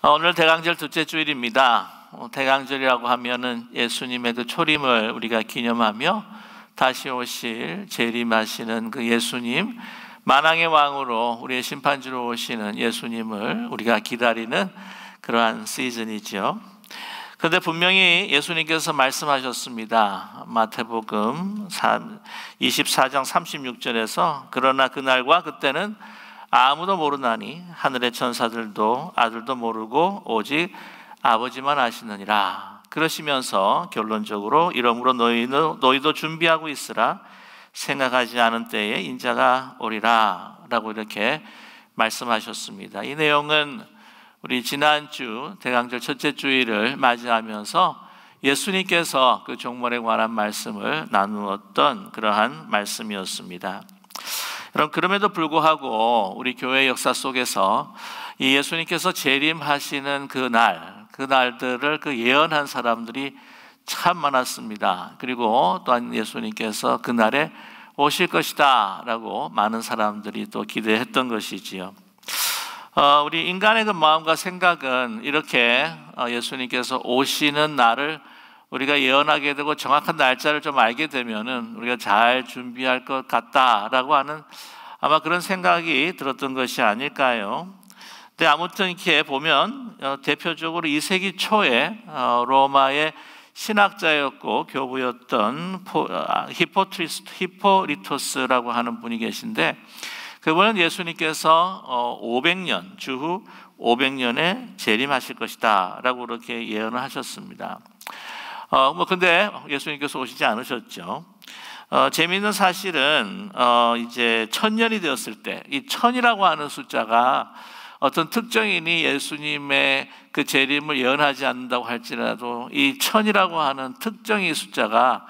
오늘 대강절 둘째 주일입니다. 대강절이라고 하면은 예수님의 그 초림을 우리가 기념하며 다시 오실 재림하시는 그 예수님, 만왕의 왕으로 우리의 심판주로 오시는 예수님을 우리가 기다리는 그러한 시즌이죠. 그런데 분명히 예수님께서 말씀하셨습니다. 마태복음 24장 36절에서 그러나 그날과 그때는 아무도 모르나니 하늘의 천사들도 아들도 모르고 오직 아버지만 아시느니라. 그러시면서 결론적으로 이러므로 너희도 준비하고 있으라. 생각하지 않은 때에 인자가 오리라 라고 이렇게 말씀하셨습니다. 이 내용은 우리 지난주 대강절 첫째 주일을 맞이하면서 예수님께서 그 종말에 관한 말씀을 나누었던 그러한 말씀이었습니다. 여러분, 그럼에도 불구하고 우리 교회 역사 속에서 이 예수님께서 재림하시는 그날들을 예언한 사람들이 참 많았습니다. 그리고 또한 예수님께서 그날에 오실 것이다 라고 많은 사람들이 또 기대했던 것이지요. 우리 인간의 그 마음과 생각은 이렇게 예수님께서 오시는 날을 우리가 예언하게 되고 정확한 날짜를 좀 알게 되면은 우리가 잘 준비할 것 같다라고 하는 아마 그런 생각이 들었던 것이 아닐까요? 근데 아무튼 이렇게 보면 대표적으로 2세기 초에 로마의 신학자였고 교부였던 히포리토스라고 하는 분이 계신데, 그분은 예수님께서 500년 주후 500년에 재림하실 것이다 라고 그렇게 예언을 하셨습니다. 근데 예수님께서 오시지 않으셨죠. 재미있는 사실은 이제 1000년이 되었을 때 이 1000이라고 하는 숫자가 어떤 특정인이 예수님의 그 재림을 예언하지 않는다고 할지라도 이 1000이라고 하는 특정의 숫자가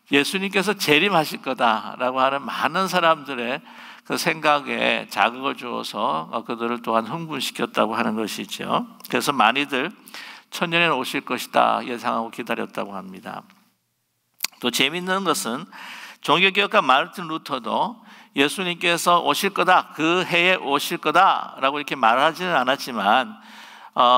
예수님께서 재림하실 거다라고 하는 많은 사람들의 그 생각에 자극을 주어서 그들을 또한 흥분시켰다고 하는 것이죠. 그래서 많이들 1000년에 오실 것이다 예상하고 기다렸다고 합니다. 또 재미있는 것은 종교개혁가 마르틴 루터도 예수님께서 오실 거다, 그 해에 오실 거다라고 이렇게 말하지는 않았지만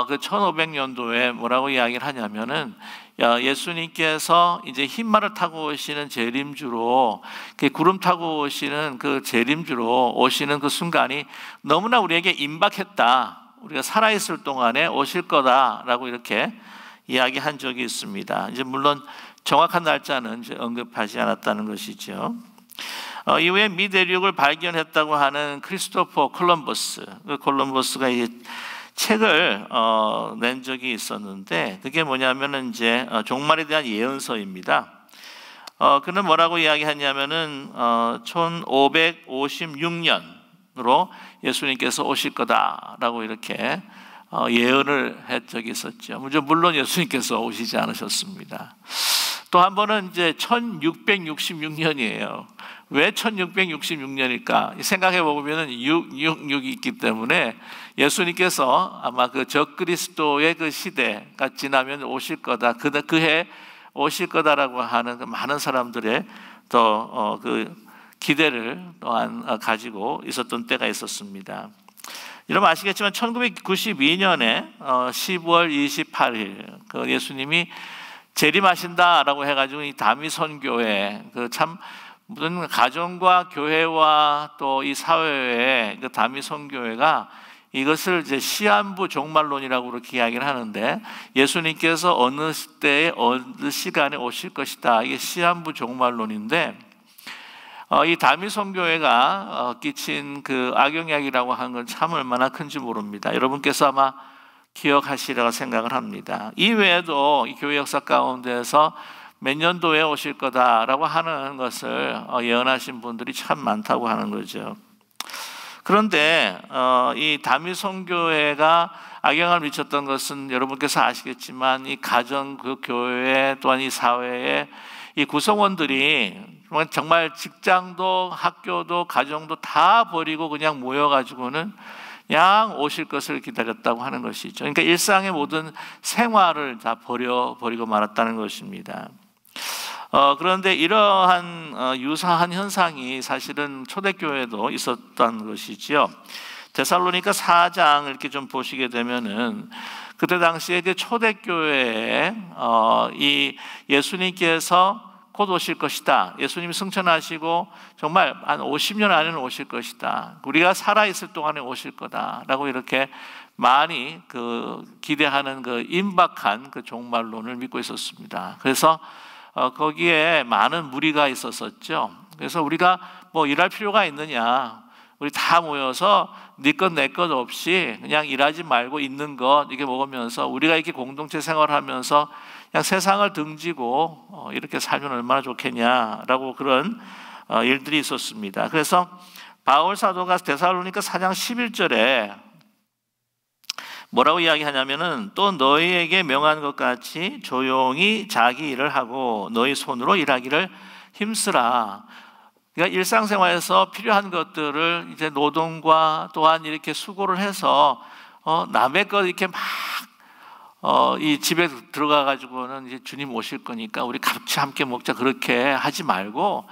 그 1500년도에 뭐라고 이야기를 하냐면은 예수님께서 이제 흰말을 타고 오시는 재림주로, 그 구름 타고 오시는 그 재림주로 오시는 그 순간이 너무나 우리에게 임박했다. 우리가 살아있을 동안에 오실 거다라고 이렇게 이야기한 적이 있습니다. 이제 물론 정확한 날짜는 이제 언급하지 않았다는 것이죠. 이후에 미 대륙을 발견했다고 하는 크리스토퍼 콜럼버스, 그 콜럼버스가 이 책을 낸 적이 있었는데, 그게 뭐냐면은 이제 종말에 대한 예언서입니다. 그는 뭐라고 이야기하냐면은 1556년으로 예수님께서 오실 거다라고 이렇게 예언을 한 적이 있었죠. 물론 예수님께서 오시지 않으셨습니다. 또 한 번은 이제 1666년이에요. 왜 1666년일까? 생각해 보면은 666이 있기 때문에 예수님께서 아마 그 적그리스도의 그 시대가 지나면 오실 거다, 그해 오실 거다라고 하는 그 많은 사람들의 더 그 기대를 또한 가지고 있었던 때가 있었습니다. 여러분 아시겠지만 1992년에 10월 28일 그 예수님이 재림하신다라고 해가지고 이 다미선교회 그 참 무슨 가정과 교회와 또 이 사회의 그 다미선교회가 이것을 이제 시한부 종말론이라고 그렇게 이야기를 하는데, 예수님께서 어느 때에 어느 시간에 오실 것이다, 이게 시한부 종말론인데, 이 다미선교회가 끼친 그 악영향이라고 하는 건 참 얼마나 큰지 모릅니다. 여러분께서 아마 기억하시리라고 생각을 합니다. 이 외에도 이 교회 역사 가운데서 몇 년도에 오실 거다라고 하는 것을 예언하신 분들이 참 많다고 하는 거죠. 그런데 이 다미선교회가 악영향을 미쳤던 것은 여러분께서 아시겠지만 이 가정, 그 교회 또한 이 사회의 이 구성원들이 정말 직장도 학교도 가정도 다 버리고 그냥 모여가지고는 그냥 오실 것을 기다렸다고 하는 것이죠. 그러니까 일상의 모든 생활을 다 버리고 말았다는 것입니다. 그런데 이러한 유사한 현상이 사실은 초대교회도 있었던 것이지요. 데살로니가 4장 이렇게 좀 보시게 되면은 그때 당시에 이제 초대교회에 이 예수님께서 곧 오실 것이다. 예수님이 승천하시고 정말 한 50년 안에는 오실 것이다. 우리가 살아있을 동안에 오실 거다라고 이렇게 많이 기대하는 임박한 종말론을 믿고 있었습니다. 그래서 거기에 많은 무리가 있었었죠. 그래서 우리가 뭐 일할 필요가 있느냐? 우리 다 모여서 네 것 내 것 없이 그냥 일하지 말고 있는 것 이렇게 먹으면서 우리가 이렇게 공동체 생활하면서 그냥 세상을 등지고 이렇게 살면 얼마나 좋겠냐라고 그런 일들이 있었습니다. 그래서 바울 사도가 데살로니가 4장 11절에 뭐라고 이야기하냐면은 또 너희에게 명한 것 같이 조용히 자기 일을 하고 너희 손으로 일하기를 힘쓰라. 그러니까 일상생활에서 필요한 것들을 이제 노동과 또한 이렇게 수고를 해서 남의 것 이렇게 막 이 집에 들어가 가지고는 이제 주님 오실 거니까 우리 같이 함께 먹자 그렇게 하지 말고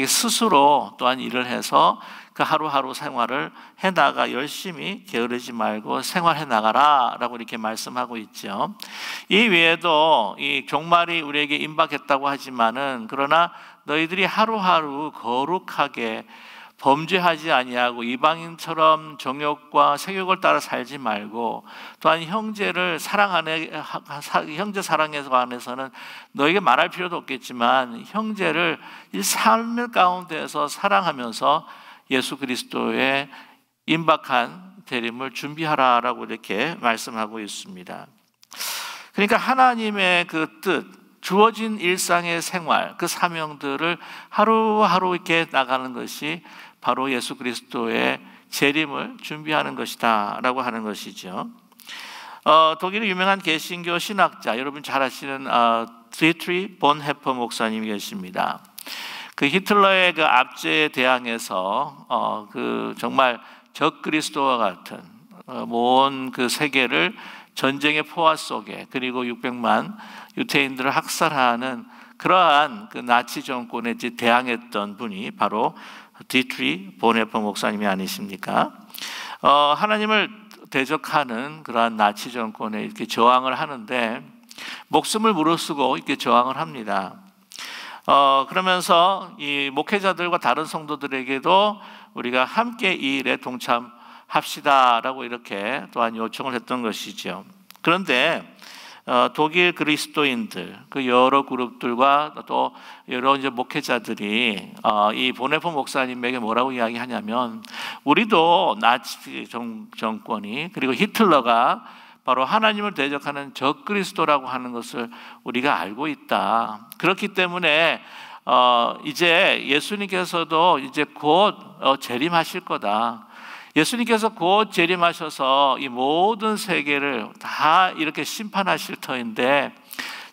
스스로 또한 일을 해서 그 하루하루 생활을 해나가 열심히 게으르지 말고 생활해 나가라라고 이렇게 말씀하고 있죠. 이 외에도 이 종말이 우리에게 임박했다고 하지만은 그러나 너희들이 하루하루 거룩하게 범죄하지 아니하고 이방인처럼 정욕과 세욕을 따라 살지 말고 또한 형제를 사랑하는 형제 사랑에서 안에서는 너에게 말할 필요도 없겠지만 형제를 이 삶의 가운데에서 사랑하면서 예수 그리스도의 임박한 대림을 준비하라라고 이렇게 말씀하고 있습니다. 그러니까 하나님의 그 뜻, 주어진 일상의 생활, 그 사명들을 하루하루 이렇게 나가는 것이 바로 예수 그리스도의 재림을 준비하는 것이다 라고 하는 것이죠. 독일의 유명한 개신교 신학자, 여러분 잘 아시는 디트리 본헤퍼 목사님이 계십니다. 그 히틀러의 그 압제에 대항해서 정말 적 그리스도와 같은 온 그 세계를 전쟁의 포화 속에 그리고 600만 유태인들을 학살하는 그러한 그 나치 정권에 대항했던 분이 바로 디트리 본헤퍼 목사님이 아니십니까? 하나님을 대적하는 그러한 나치 정권에 이렇게 저항을 하는데 목숨을 무릅쓰고 이렇게 저항을 합니다. 그러면서 이 목회자들과 다른 성도들에게도 우리가 함께 이 일에 동참합시다라고 이렇게 또한 요청을 했던 것이죠. 그런데 독일 그리스도인들 그 여러 그룹들과 또 여러 이제 목회자들이 이 본헤퍼 목사님에게 뭐라고 이야기하냐면 우리도 나치 정권이 그리고 히틀러가 바로 하나님을 대적하는 적 그리스도라고 하는 것을 우리가 알고 있다. 그렇기 때문에 이제 예수님께서도 이제 곧 재림하실 거다. 예수님께서 곧 재림하셔서 이 모든 세계를 다 이렇게 심판하실 터인데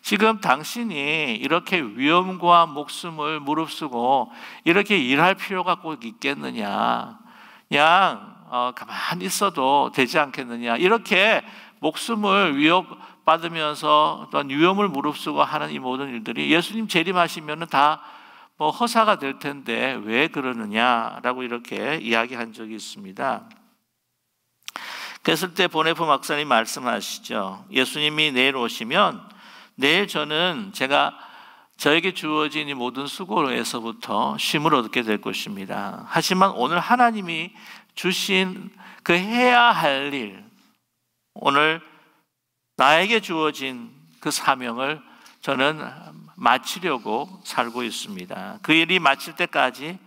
지금 당신이 이렇게 위험과 목숨을 무릅쓰고 이렇게 일할 필요가 꼭 있겠느냐? 그냥 가만히 있어도 되지 않겠느냐? 이렇게 목숨을 위협받으면서 또한 위험을 무릅쓰고 하는 이 모든 일들이 예수님 재림하시면은 다 뭐 허사가 될 텐데 왜 그러느냐라고 이렇게 이야기한 적이 있습니다. 그랬을 때 본헤퍼 목사님 말씀하시죠. 예수님이 내일 오시면 내일 저는 저에게 주어진 이 모든 수고에서부터 쉼을 얻게 될 것입니다. 하지만 오늘 하나님이 주신 그 해야 할 일, 오늘 나에게 주어진 그 사명을 저는 마치려고 살고 있습니다. 그 일이 마칠 때까지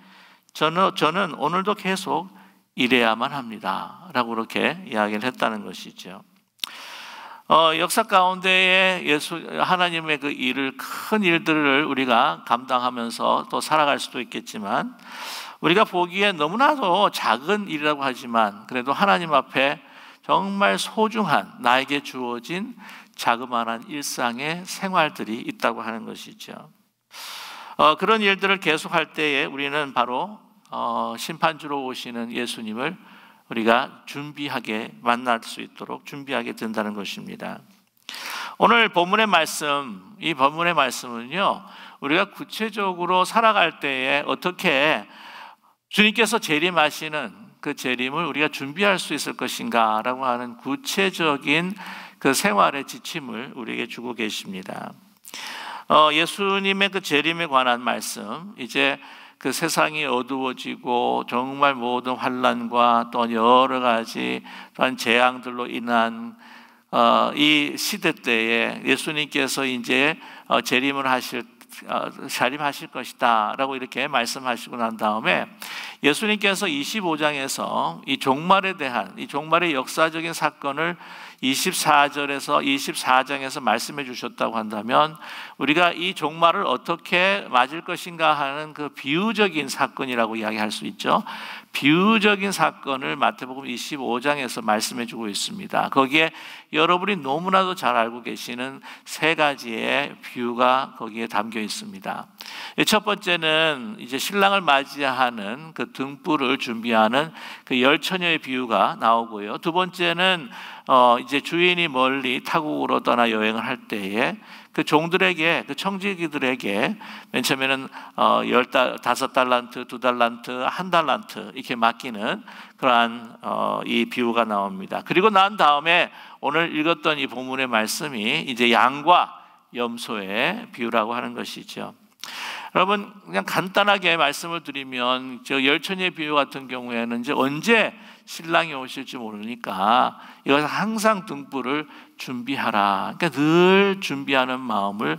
저는 오늘도 계속 일해야만 합니다 라고 그렇게 이야기를 했다는 것이죠. 역사 가운데에 하나님의 그 일을, 큰 일들을 우리가 감당하면서 또 살아갈 수도 있겠지만 우리가 보기에 너무나도 작은 일이라고 하지만 그래도 하나님 앞에 정말 소중한 나에게 주어진 자그마한 일상의 생활들이 있다고 하는 것이죠. 그런 일들을 계속할 때에 우리는 바로 심판주로 오시는 예수님을 우리가 준비하게 만날 수 있도록 준비하게 된다는 것입니다. 오늘 본문의 말씀, 이 본문의 말씀은요, 우리가 구체적으로 살아갈 때에 어떻게 주님께서 재림하시는 그 재림을 우리가 준비할 수 있을 것인가라고 하는 구체적인 그 생활의 지침을 우리에게 주고 계십니다. 예수님의 그 재림에 관한 말씀, 이제 그 세상이 어두워지고 정말 모든 환난과 또 여러 가지 또한 재앙들로 인한 이 시대 때에 예수님께서 이제 자림하실 것이다 라고 이렇게 말씀하시고 난 다음에 예수님께서 25장에서 이 종말에 대한 이 종말의 역사적인 사건을 24절에서 24장에서 말씀해 주셨다고 한다면 우리가 이 종말을 어떻게 맞을 것인가 하는 그 비유적인 사건이라고 이야기할 수 있죠. 비유적인 사건을 마태복음 25장에서 말씀해 주고 있습니다. 거기에 여러분이 너무나도 잘 알고 계시는 세 가지의 비유가 거기에 담겨 있습니다. 첫 번째는 이제 신랑을 맞이하는 그 등불을 준비하는 그 열처녀의 비유가 나오고요. 두 번째는 이제 주인이 멀리 타국으로 떠나 여행을 할 때에 그 종들에게, 그 청지기들에게 맨 처음에는 15달란트, 2달란트, 1달란트 이렇게 맡기는 그러한 이 비유가 나옵니다. 그리고 난 다음에 오늘 읽었던 이 본문의 말씀이 이제 양과 염소의 비유라고 하는 것이죠. 여러분, 그냥 간단하게 말씀을 드리면 저 열처녀의 비유 같은 경우에는 이제 언제 신랑이 오실지 모르니까 이것은 항상 등불을 준비하라. 그러니까 늘 준비하는 마음을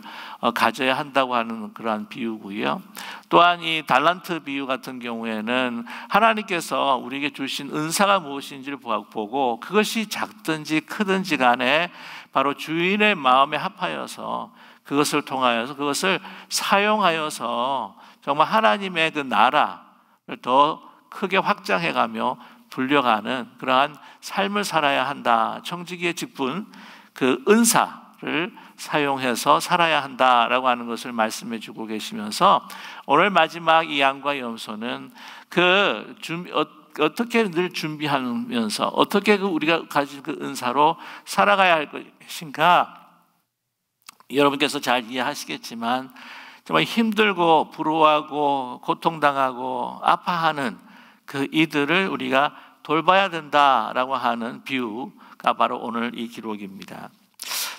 가져야 한다고 하는 그러한 비유고요. 또한 이 달란트 비유 같은 경우에는 하나님께서 우리에게 주신 은사가 무엇인지를 보고 그것이 작든지 크든지 간에 바로 주인의 마음에 합하여서 그것을 통하여서 그것을 사용하여서 정말 하나님의 그 나라를 더 크게 확장해가며 불려가는 그러한 삶을 살아야 한다. 청지기의 직분, 그 은사를 사용해서 살아야 한다라고 하는 것을 말씀해 주고 계시면서 오늘 마지막 이 양과 염소는 어떻게 늘 준비하면서 어떻게 우리가 가진 그 은사로 살아가야 할 것인가. 여러분께서 잘 이해하시겠지만 정말 힘들고 부러워하고 고통당하고 아파하는 그 이들을 우리가 돌봐야 된다라고 하는 비유가 바로 오늘 이 기록입니다.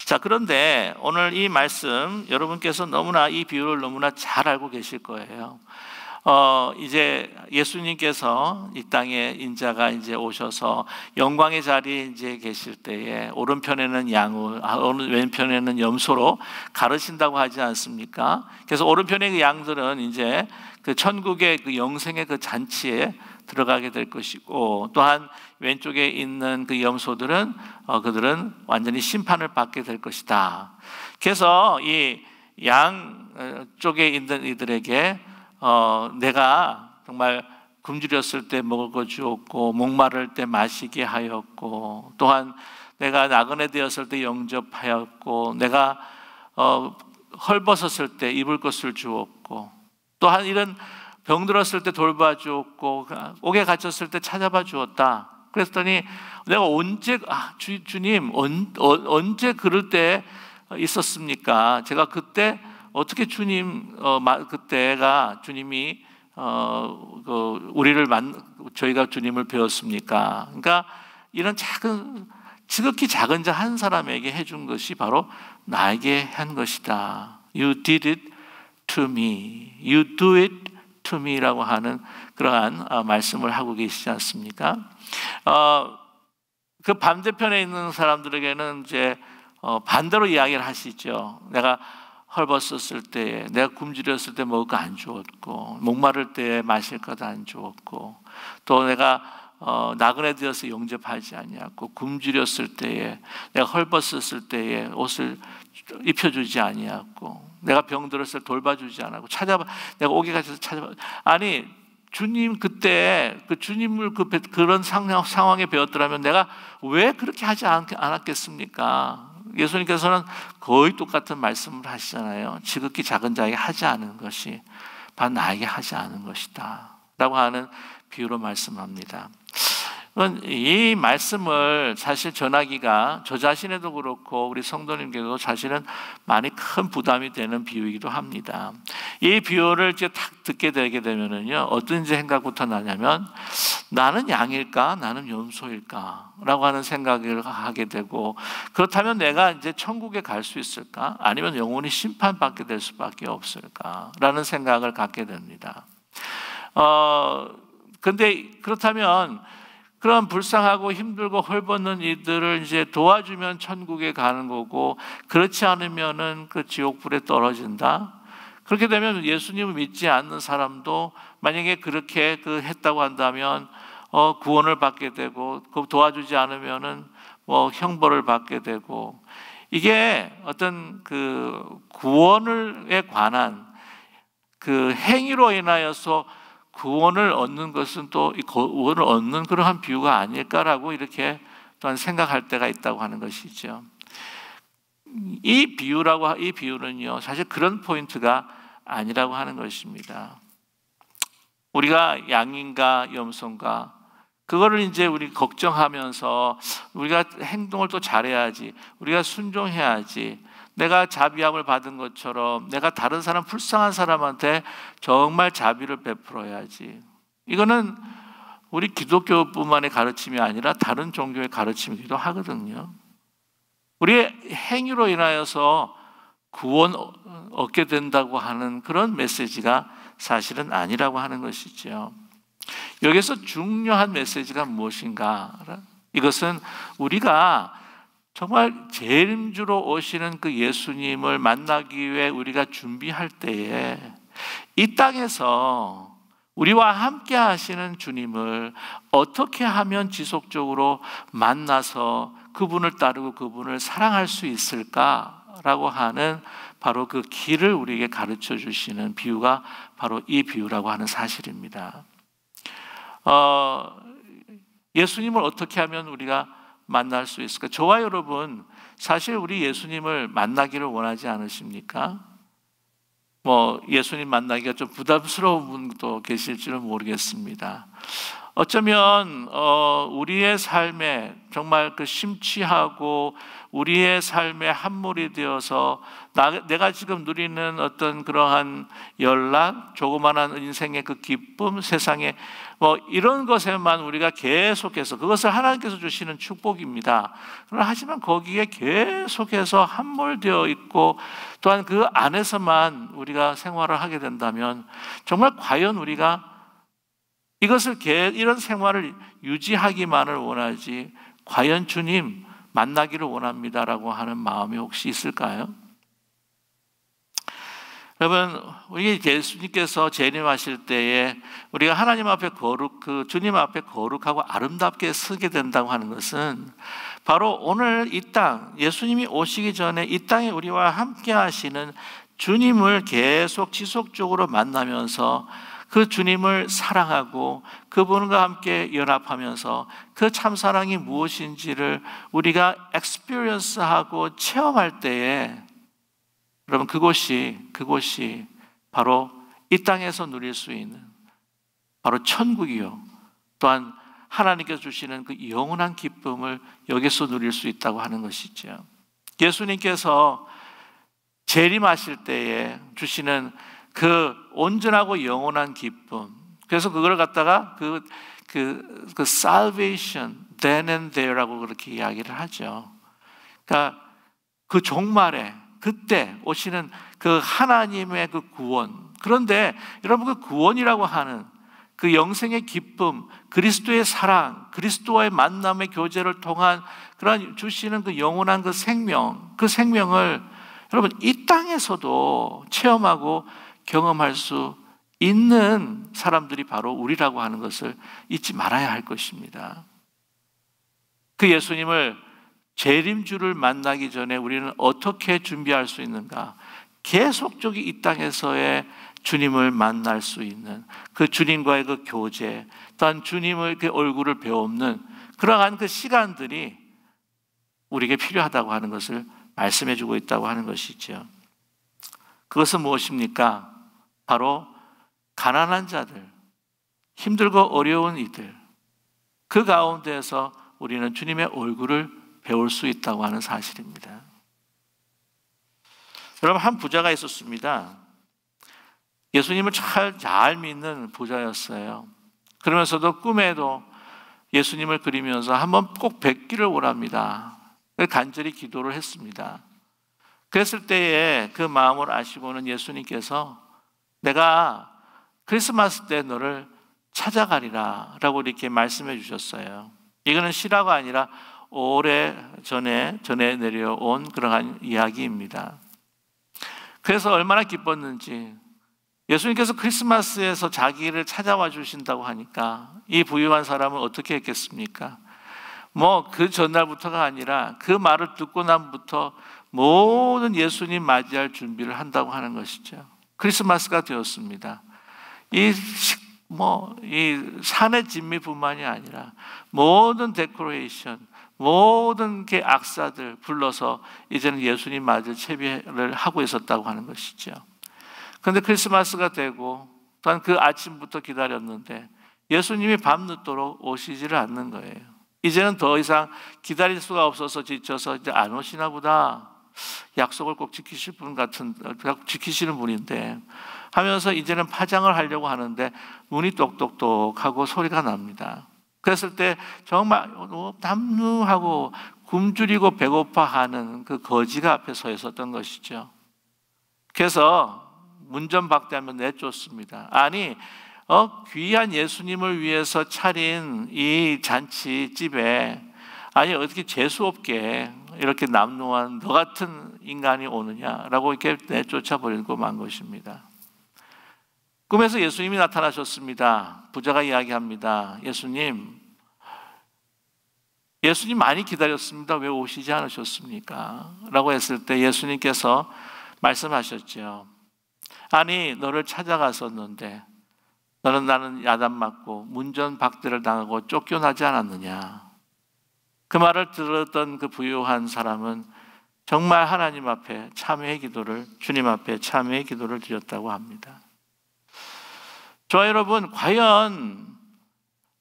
자, 그런데 오늘 이 말씀 여러분께서 너무나 이 비유를 너무나 잘 알고 계실 거예요. 이제 예수님께서 이 땅에 인자가 이제 오셔서 영광의 자리에 이제 계실 때에 오른편에는 양을, 왼편에는 염소로 가르친다고 하지 않습니까? 그래서 오른편의 그 양들은 이제 그 천국의 그 영생의 그 잔치에 들어가게 될 것이고 또한 왼쪽에 있는 그 염소들은 그들은 완전히 심판을 받게 될 것이다. 그래서 이 양 쪽에 있는 이들에게 내가 정말 굶주렸을 때 먹을 거 주었고 목마를 때 마시게 하였고 또한 내가 나그네 되었을 때 영접하였고 내가 헐벗었을 때 입을 것을 주었고 또한 이런 병들었을 때 돌봐주었고 옥에 갇혔을 때 찾아봐 주었다. 그랬더니 내가 언제 주님 언제 그럴 때 있었습니까? 제가 그때 어떻게 주님 그때가 주님이 저희가 주님을 배웠습니까? 그러니까 이런 지극히 작은 자 한 사람에게 해준 것이 바로 나에게 한 것이다. You did it to me. You do it to me라고 하는 그러한 말씀을 하고 계시지 않습니까? 그 반대편에 있는 사람들에게는 이제 반대로 이야기를 하시죠. 내가 헐벗었을 때, 내가 굶주렸을 때 먹을 거 안 주었고, 목마를 때 마실 것 안 주었고, 또 내가 나그네 되어서 영접하지 아니하고, 굶주렸을 때에, 내가 헐벗었을 때에 옷을 입혀주지 아니하고, 내가 병들었을 때 돌봐주지 않았고, 내가 옥에 갇혀서 찾아봐. 아니, 주님 그때 주님을 그런 상황에 배웠더라면 내가 왜 그렇게 하지 않았겠습니까? 예수님께서는 거의 똑같은 말씀을 하시잖아요. 지극히 작은 자에게 하지 않은 것이 바로 나에게 하지 않은 것이다 라고 하는 비유로 말씀합니다. 이 말씀을 사실 전하기가 저 자신에도 그렇고 우리 성도님께도 사실은 많이 큰 부담이 되는 비유이기도 합니다. 이 비유를 이제 딱 듣게 되게 되면은요, 어떤 생각부터 나냐면, 나는 양일까? 나는 염소일까? 라고 하는 생각을 하게 되고, 그렇다면 내가 이제 천국에 갈 수 있을까? 아니면 영원히 심판받게 될 수밖에 없을까? 라는 생각을 갖게 됩니다. 근데 그렇다면 그런 불쌍하고 힘들고 헐벗는 이들을 이제 도와주면 천국에 가는 거고, 그렇지 않으면은 그 지옥불에 떨어진다. 그렇게 되면 예수님을 믿지 않는 사람도 만약에 그렇게 했다고 한다면 구원을 받게 되고, 그 도와주지 않으면은 형벌을 받게 되고, 이게 어떤 구원에 관한 그 행위로 인하여서 구원을 얻는 것은 또 구원을 얻는 그러한 비유가 아닐까라고 이렇게 또한 생각할 때가 있다고 하는 것이죠. 이 비유는요, 사실 그런 포인트가 아니라고 하는 것입니다. 우리가 양인가 염소인가, 그거를 이제 우리 걱정하면서 우리가 행동을 또 잘해야지, 우리가 순종해야지, 내가 자비함을 받은 것처럼 내가 다른 사람, 불쌍한 사람한테 정말 자비를 베풀어야지. 이거는 우리 기독교뿐만의 가르침이 아니라 다른 종교의 가르침이기도 하거든요. 우리의 행위로 인하여서 구원 얻게 된다고 하는 그런 메시지가 사실은 아니라고 하는 것이죠. 여기서 중요한 메시지가 무엇인가? 이것은 우리가 정말 재림주로 오시는 그 예수님을 만나기 위해 우리가 준비할 때에 이 땅에서 우리와 함께 하시는 주님을 어떻게 하면 지속적으로 만나서 그분을 따르고 그분을 사랑할 수 있을까라고 하는 바로 그 길을 우리에게 가르쳐 주시는 비유가 바로 이 비유라고 하는 사실입니다. 예수님을 어떻게 하면 우리가 만날 수 있을까? 저와 여러분, 사실 우리 예수님을 만나기를 원하지 않으십니까? 예수님 만나기가 좀 부담스러운 분도 계실지는 모르겠습니다. 어쩌면 우리의 삶에 정말 심취하고 우리의 삶의 한물이 되어서 내가 지금 누리는 어떤 그러한 연락, 조그마한 인생의 그 기쁨, 세상에 이런 것에만 우리가 계속해서, 그것을 하나님께서 주시는 축복입니다. 하지만 거기에 계속해서 함몰되어 있고 또한 그 안에서만 우리가 생활을 하게 된다면 정말 과연 우리가 이런 생활을 유지하기만을 원하지 과연 주님 만나기를 원합니다라고 하는 마음이 혹시 있을까요? 여러분, 우리 예수님께서 재림하실 때에 우리가 하나님 앞에 주님 앞에 거룩하고 아름답게 서게 된다고 하는 것은 바로 오늘 이 땅, 예수님이 오시기 전에 이 땅에 우리와 함께 하시는 주님을 계속 지속적으로 만나면서 그 주님을 사랑하고 그분과 함께 연합하면서 그 참사랑이 무엇인지를 우리가 experience하고 체험할 때에 여러분, 그곳이 바로 이 땅에서 누릴 수 있는 바로 천국이요, 또한 하나님께서 주시는 그 영원한 기쁨을 여기서 누릴 수 있다고 하는 것이죠. 예수님께서 재림하실 때에 주시는 그 온전하고 영원한 기쁨, 그래서 그걸 갖다가 그 salvation then and there라고 그렇게 이야기를 하죠. 그러니까 그 종말에 그때 오시는 그 하나님의 그 구원. 그런데 여러분, 그 구원이라고 하는 그 영생의 기쁨, 그리스도의 사랑, 그리스도와의 만남의 교제를 통한 그런 주시는 그 영원한 그 생명, 그 생명을 여러분 이 땅에서도 체험하고 경험할 수 있는 사람들이 바로 우리라고 하는 것을 잊지 말아야 할 것입니다. 그 예수님을 재림주를 만나기 전에 우리는 어떻게 준비할 수 있는가? 계속적인 이 땅에서의 주님을 만날 수 있는 그 주님과의 그 교제, 또한 주님의 그 얼굴을 배우는 그러한 그 시간들이 우리에게 필요하다고 하는 것을 말씀해 주고 있다고 하는 것이죠. 그것은 무엇입니까? 바로 가난한 자들, 힘들고 어려운 이들, 그 가운데에서 우리는 주님의 얼굴을 배울 수 있다고 하는 사실입니다. 여러분, 한 부자가 있었습니다. 예수님을 잘 믿는 부자였어요. 그러면서도 꿈에도 예수님을 그리면서 한번 꼭 뵙기를 원합니다. 간절히 기도를 했습니다. 그랬을 때에 그 마음을 아시고는 예수님께서 내가 크리스마스 때 너를 찾아가리라 라고 이렇게 말씀해 주셨어요. 이거는 실화가 아니라 오래 전에 내려온 그러한 이야기입니다. 그래서 얼마나 기뻤는지 예수님께서 크리스마스에서 자기를 찾아와 주신다고 하니까 이 부유한 사람은 어떻게 했겠습니까? 그 전날부터가 아니라 그 말을 듣고 난부터 모든 예수님 맞이할 준비를 한다고 하는 것이죠. 크리스마스가 되었습니다. 이 산의 진미뿐만이 아니라 모든 데코레이션, 모든 게 악사들 불러서 이제는 예수님 맞을 채비를 하고 있었다고 하는 것이죠. 그런데 크리스마스가 되고 또한 그 아침부터 기다렸는데 예수님이 밤늦도록 오시지를 않는 거예요. 이제는 더 이상 기다릴 수가 없어서 지쳐서 이제 안 오시나 보다. 약속을 꼭 지키시는 분인데 하면서 이제는 파장을 하려고 하는데 문이 똑똑똑하고 소리가 납니다. 그랬을 때 정말 담루하고 굶주리고 배고파하는 그 거지가 앞에 서 있었던 것이죠. 그래서 문전박대하며 내쫓습니다. 아니 귀한 예수님을 위해서 차린 이 잔치집에 아니 어떻게 재수없게 이렇게 남루한 너 같은 인간이 오느냐라고 이렇게 내쫓아 버리고 만 것입니다. 꿈에서 예수님이 나타나셨습니다. 부자가 이야기합니다. 예수님 많이 기다렸습니다. 왜 오시지 않으셨습니까? 라고 했을 때 예수님께서 말씀하셨죠. 아니 너를 찾아갔었는데 나는 야단맞고 문전박대를 당하고 쫓겨나지 않았느냐. 그 말을 들었던 그 부유한 사람은 정말 하나님 앞에 참회의 기도를, 주님 앞에 참회의 기도를 드렸다고 합니다. 저와 여러분, 과연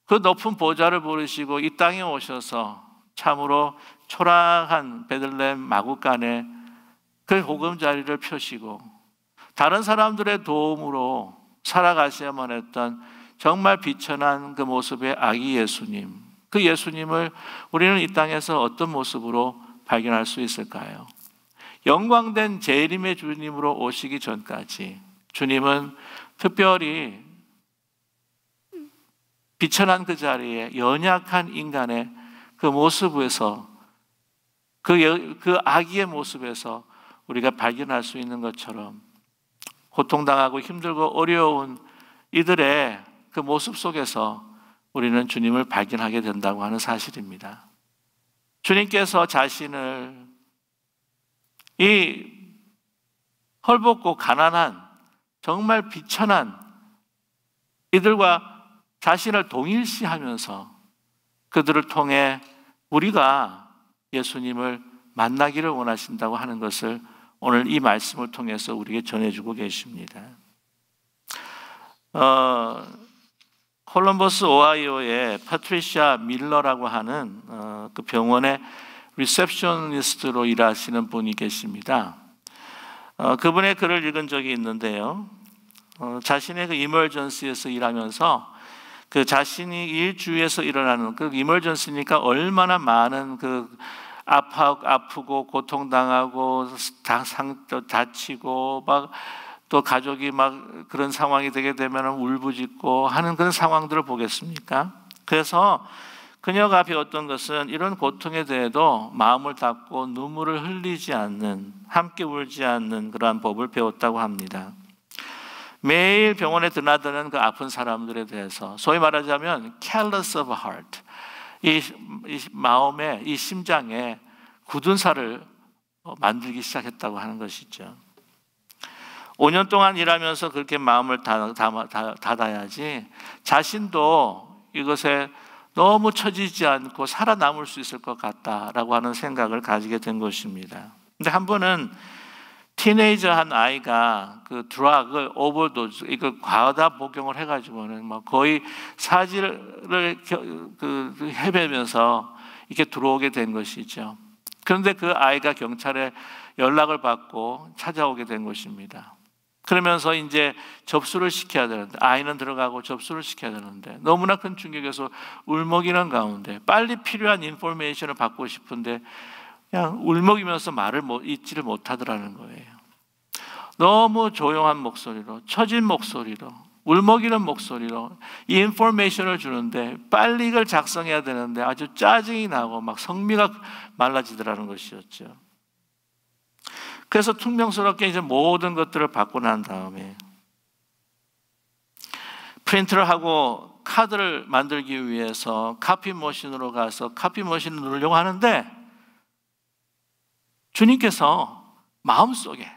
그 높은 보좌를 부르시고 이 땅에 오셔서 참으로 초라한 베들레헴 마구간에 그 복음자리를 펴시고 다른 사람들의 도움으로 살아가셔야만 했던 정말 비천한 그 모습의 아기 예수님, 그 예수님을 우리는 이 땅에서 어떤 모습으로 발견할 수 있을까요? 영광된 재림의 주님으로 오시기 전까지 주님은 특별히 비천한 그 자리에 연약한 인간의 그 모습에서 그 아기의 모습에서 우리가 발견할 수 있는 것처럼 고통당하고 힘들고 어려운 이들의 그 모습 속에서 우리는 주님을 발견하게 된다고 하는 사실입니다. 주님께서 자신을 이 헐벗고 가난한 정말 비천한 이들과 자신을 동일시하면서 그들을 통해 우리가 예수님을 만나기를 원하신다고 하는 것을 오늘 이 말씀을 통해서 우리에게 전해주고 계십니다. 콜럼버스 오하이오의 파트리샤 밀러라고 하는 그 병원의 리셉셔니스트로 일하시는 분이 계십니다. 그분의 글을 읽은 적이 있는데요. 자신의 그 이머전시에서 일하면서 그 자신이 일주에서 일어나는 그 이머전시니까 얼마나 많은 그 아프고 고통당하고 다치고 막 또 가족이 막 그런 상황이 되게 되면 울부짖고 하는 그런 상황들을 보겠습니까? 그래서 그녀가 배웠던 것은 이런 고통에 대해도 마음을 닫고 눈물을 흘리지 않는, 함께 울지 않는 그러한 법을 배웠다고 합니다. 매일 병원에 드나드는 그 아픈 사람들에 대해서 소위 말하자면 careless of heart, 이 마음에, 이 심장에 굳은 살을 만들기 시작했다고 하는 것이죠. 5년 동안 일하면서 그렇게 마음을 닫아야지 자신도 이것에 너무 처지지 않고 살아남을 수 있을 것 같다라고 하는 생각을 가지게 된 것입니다. 근데 한 번은 티네이저 한 아이가 그 드라그 오버도즈 이거 과다 복용을 해가지고는 막 거의 사지를 헤매면서 이렇게 들어오게 된 것이죠. 그런데 그 아이가 경찰에 연락을 받고 찾아오게 된 것입니다. 그러면서 이제 접수를 시켜야 되는데, 아이는 들어가고 접수를 시켜야 되는데 너무나 큰 충격에서 울먹이는 가운데 빨리 필요한 인포메이션을 받고 싶은데 그냥 울먹이면서 말을 잊지를 못하더라는 거예요. 너무 조용한 목소리로, 처진 목소리로, 울먹이는 목소리로 이 인포메이션을 주는데 빨리 이걸 작성해야 되는데 아주 짜증이 나고 막 성미가 말라지더라는 것이었죠. 그래서 퉁명스럽게 이제 모든 것들을 받고 난 다음에 프린트를 하고 카드를 만들기 위해서 카피 머신으로 가서 카피 머신을 누르려고 하는데 주님께서 마음속에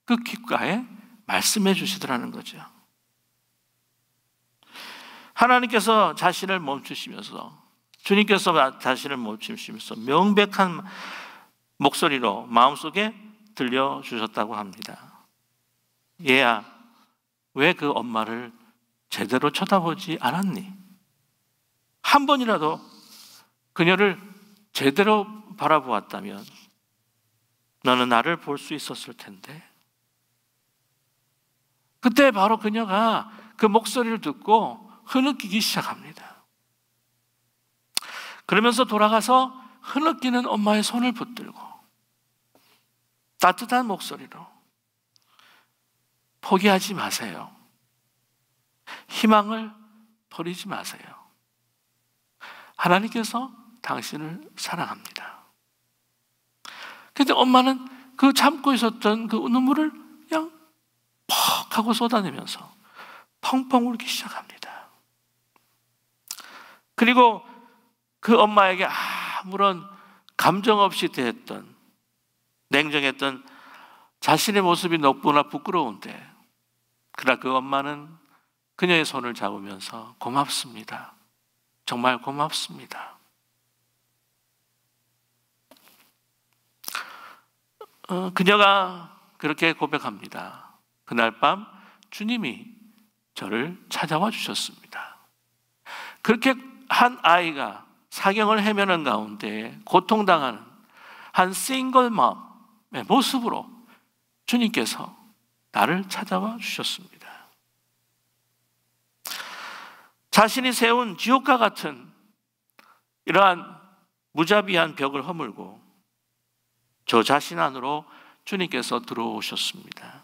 그 귓가에 말씀해 주시더라는 거죠. 하나님께서 자신을 멈추시면서, 주님께서 자신을 멈추시면서 명백한 목소리로 마음속에 들려주셨다고 합니다. 얘야, 왜 그 엄마를 제대로 쳐다보지 않았니? 한 번이라도 그녀를 제대로 바라보았다면 너는 나를 볼 수 있었을 텐데. 그때 바로 그녀가 그 목소리를 듣고 흐느끼기 시작합니다. 그러면서 돌아가서 흐느끼는 엄마의 손을 붙들고 따뜻한 목소리로 포기하지 마세요. 희망을 버리지 마세요. 하나님께서 당신을 사랑합니다. 그런데 엄마는 그 참고 있었던 그 눈물을 그냥 퍽 하고 쏟아내면서 펑펑 울기 시작합니다. 그리고 그 엄마에게 아무런 감정 없이 대했던, 냉정했던 자신의 모습이 너무나 부끄러운데, 그러나 그 엄마는 그녀의 손을 잡으면서 고맙습니다. 정말 고맙습니다. 그녀가 그렇게 고백합니다. 그날 밤 주님이 저를 찾아와 주셨습니다. 그렇게 한 아이가 사경을 헤매는 가운데 고통당하는 한 싱글맘의 모습으로 주님께서 나를 찾아와 주셨습니다. 자신이 세운 지옥과 같은 이러한 무자비한 벽을 허물고 저 자신 안으로 주님께서 들어오셨습니다.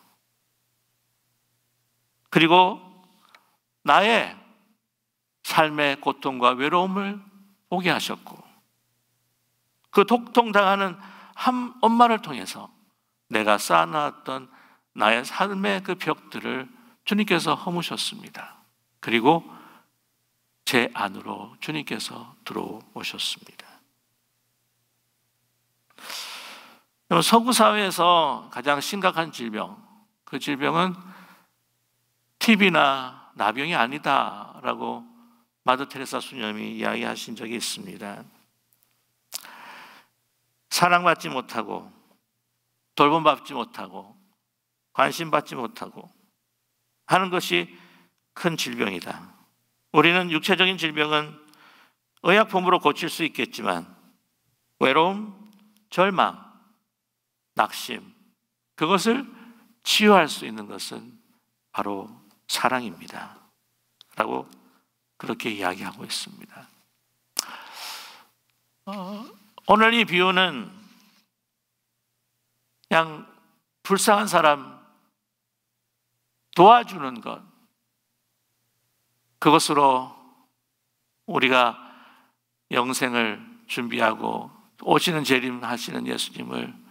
그리고 나의 삶의 고통과 외로움을 보게 하셨고, 그 독통당하는 한 엄마를 통해서 내가 쌓아놨던 나의 삶의 그 벽들을 주님께서 허무셨습니다. 그리고 제 안으로 주님께서 들어오셨습니다. 서구 사회에서 가장 심각한 질병, 그 질병은 TB나 나병이 아니다라고 마더 테레사 수녀님이 이야기하신 적이 있습니다. 사랑받지 못하고 돌봄받지 못하고 관심받지 못하고 하는 것이 큰 질병이다. 우리는 육체적인 질병은 의약품으로 고칠 수 있겠지만 외로움, 절망, 낙심, 그것을 치유할 수 있는 것은 바로 사랑입니다. 라고 그렇게 이야기하고 있습니다. 오늘 이 비유는 그냥 불쌍한 사람 도와주는 것, 그것으로 우리가 영생을 준비하고 오시는 재림하시는 예수님을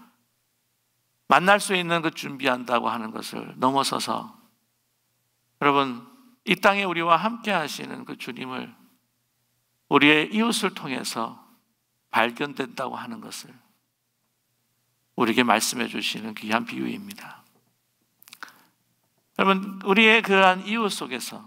만날 수 있는 그 준비한다고 하는 것을 넘어서서, 여러분, 이 땅에 우리와 함께 하시는 그 주님을 우리의 이웃을 통해서 발견된다고 하는 것을 우리에게 말씀해 주시는 귀한 비유입니다. 여러분, 우리의 그러한 이웃 속에서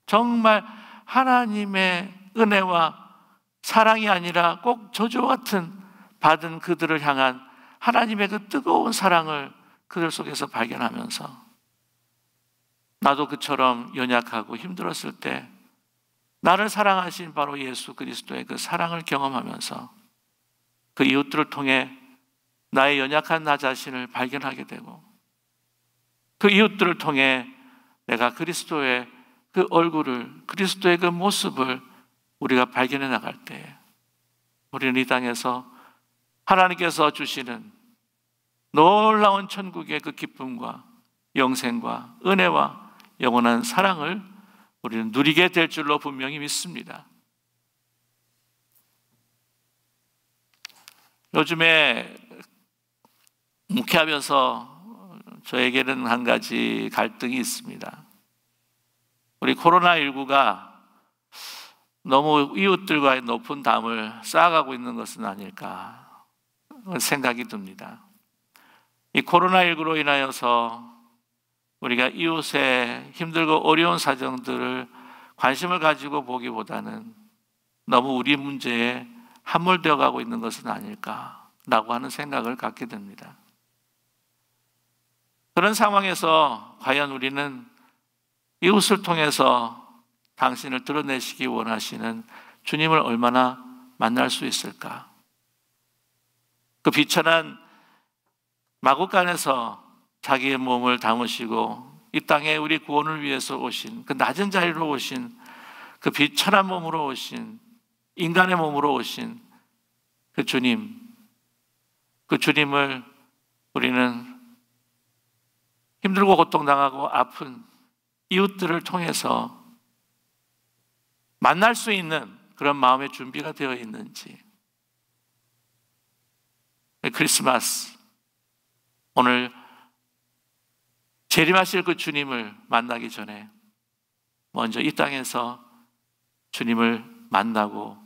정말 하나님의 은혜와 사랑이 아니라 꼭 저주와 같은 받은 그들을 향한 하나님의 그 뜨거운 사랑을 그들 속에서 발견하면서 나도 그처럼 연약하고 힘들었을 때 나를 사랑하신 바로 예수 그리스도의 그 사랑을 경험하면서 그 이웃들을 통해 나의 연약한 나 자신을 발견하게 되고 그 이웃들을 통해 내가 그리스도의 그 얼굴을, 그리스도의 그 모습을 우리가 발견해 나갈 때 우리는 이 땅에서 하나님께서 주시는 놀라운 천국의 그 기쁨과 영생과 은혜와 영원한 사랑을 우리는 누리게 될 줄로 분명히 믿습니다. 요즘에 목회하면서 저에게는 한 가지 갈등이 있습니다. 우리 코로나19가 너무 이웃들과의 높은 담을 쌓아가고 있는 것은 아닐까 생각이 듭니다. 이 코로나19로 인하여서 우리가 이웃의 힘들고 어려운 사정들을 관심을 가지고 보기보다는 너무 우리 문제에 함몰되어 가고 있는 것은 아닐까라고 하는 생각을 갖게 됩니다. 그런 상황에서 과연 우리는 이웃을 통해서 당신을 드러내시기 원하시는 주님을 얼마나 만날 수 있을까? 그 비천한 마구간에서 자기의 몸을 담으시고 이 땅에 우리 구원을 위해서 오신 그 낮은 자리로 오신 그 비천한 몸으로 오신 인간의 몸으로 오신 그 주님, 그 주님을 우리는 힘들고 고통당하고 아픈 이웃들을 통해서 만날 수 있는 그런 마음의 준비가 되어 있는지, 크리스마스 오늘 재림하실 그 주님을 만나기 전에 먼저 이 땅에서 주님을 만나고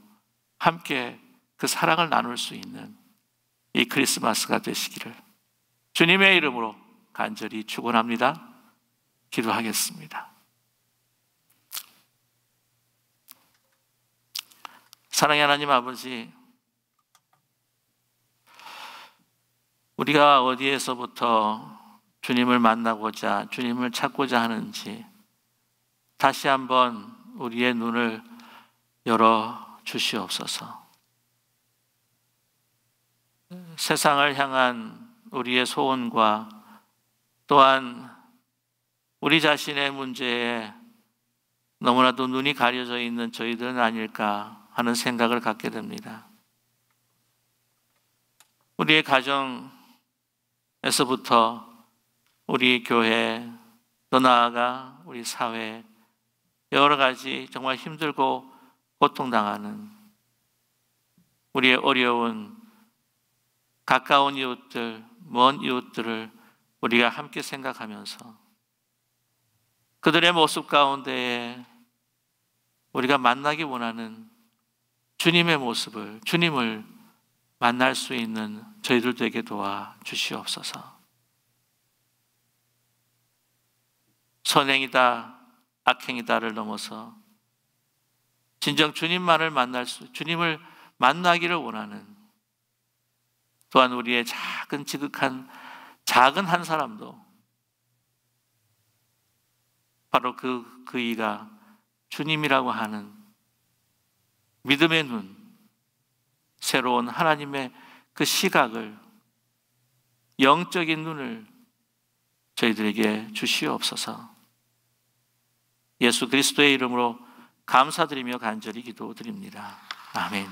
함께 그 사랑을 나눌 수 있는 이 크리스마스가 되시기를 주님의 이름으로 간절히 축원합니다. 기도하겠습니다. 사랑의 하나님 아버지, 우리가 어디에서부터 주님을 만나고자 주님을 찾고자 하는지 다시 한번 우리의 눈을 열어 주시옵소서. 세상을 향한 우리의 소원과 또한 우리 자신의 문제에 너무나도 눈이 가려져 있는 저희들은 아닐까 하는 생각을 갖게 됩니다. 우리의 가정에서부터 우리 교회, 더 나아가 우리 사회, 여러 가지 정말 힘들고 고통당하는 우리의 어려운 가까운 이웃들, 먼 이웃들을 우리가 함께 생각하면서 그들의 모습 가운데에 우리가 만나기 원하는 주님의 모습을, 주님을 만날 수 있는 저희들 되게 도와 주시옵소서. 선행이다, 악행이다를 넘어서 진정 주님만을 주님을 만나기를 원하는, 또한 우리의 작은 지극한 작은 한 사람도 바로 그이가 주님이라고 하는 믿음의 눈, 새로운 하나님의 그 시각을, 영적인 눈을 저희들에게 주시옵소서. 예수 그리스도의 이름으로 감사드리며 간절히 기도드립니다. 아멘.